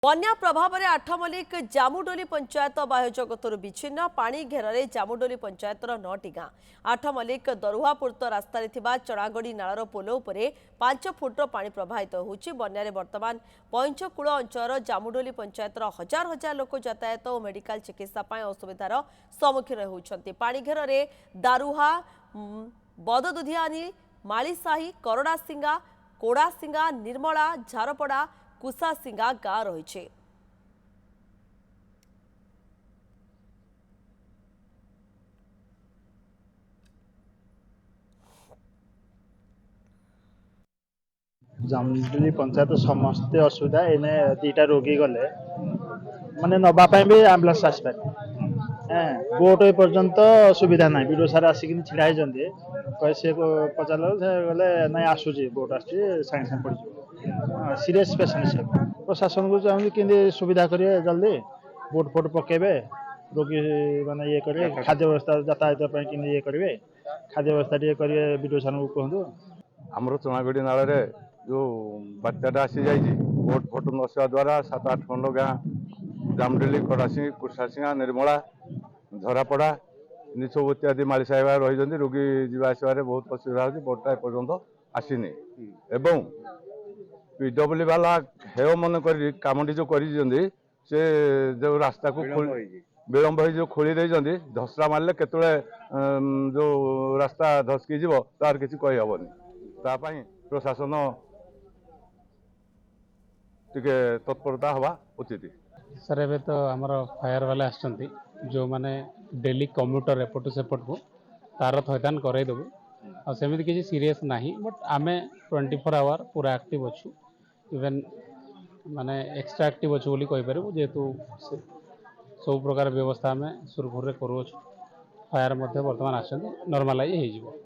बन्या प्रभाव में आठमल्लिक जामुडोली पंचायत बाह्य जगतर विच्छिन्न पानी घेर जामुडोली पंचायतर 9टी गाँ आठमल्लिक दरुहापुर रास्तार चणागड़ी नालर पोल उपर 5 फुट्र पा प्रवाहित होची। बन्या बर्तमान पैंचकूल अंचल जामुडोली पंचायतर हजार हजार लोक यातायात और मेडिकल चिकित्सा असुविधार सम्मुखीन होती। पानी घेर दारुहा बददुधियानी मालीसाही करड़ासिंगा कोड़ासिंगा निर्मला झारपड़ा कुसासिंगा गाँ रही। जामुडोली पंचायत समस्ते असुविधा एने दीटा रोगी गले माने नवापाई भी आम्बुलांस आसपार बोट ए पर्यंत सुविधा ना वीडियो सारा आसिक छिड़ा कैसे पचार गले ना आसूँ बोट आस पड़ सीरीयस पेसेंट से प्रशासन को चाहूँगी कि सुविधा करेंगे जल्दी बोट फोट पकेबे रोगी माने ये करेंगे खाद्य व्यवस्था यातायात कि ये करेंगे खाद्य व्यवस्था करेंगे वीडियो सार को कहूँ आमर चणागड़ी नाल जो बात्याटा आसी जाइए बोट फोट नसवा द्वारा 7-8 खंड गाँ जामुडोली कड़ासी कुसासिंगा निर्मला झरापड़ा इन सब इत्यादि मालीसाही रही रोगी जावासबार बहुत असुविधा होती। बोटा एपर्यंत आसीनी एवं पीडब्ल्यू वाला हेय मन कर कमटी जो कर जो रास्ता को विलंब जो खोली धसरा मारे केतले जो रास्ता धसकी जीव तार किसी कहीहबनी तापाई प्रशासन टिके तत्परता हवा उचित। सर एबे तो आमर फायर वाले आसछंती जो माने डेली कम्यूटर एपट सेपट को तार थैतान करईदेबू आ सेମିତି किसी सीरियस नहीं बट आमे 24 आवर पूरा एक्टिव अच्छू इवेन माने एक्स्ट्रा एक्टिव अच्छू बोली कहि परबू जेतु सब प्रकार व्यवस्था आमे सुरखुर रे करू फायर मध्ये वर्तमान आछन नॉर्मलाइज हे जिवो।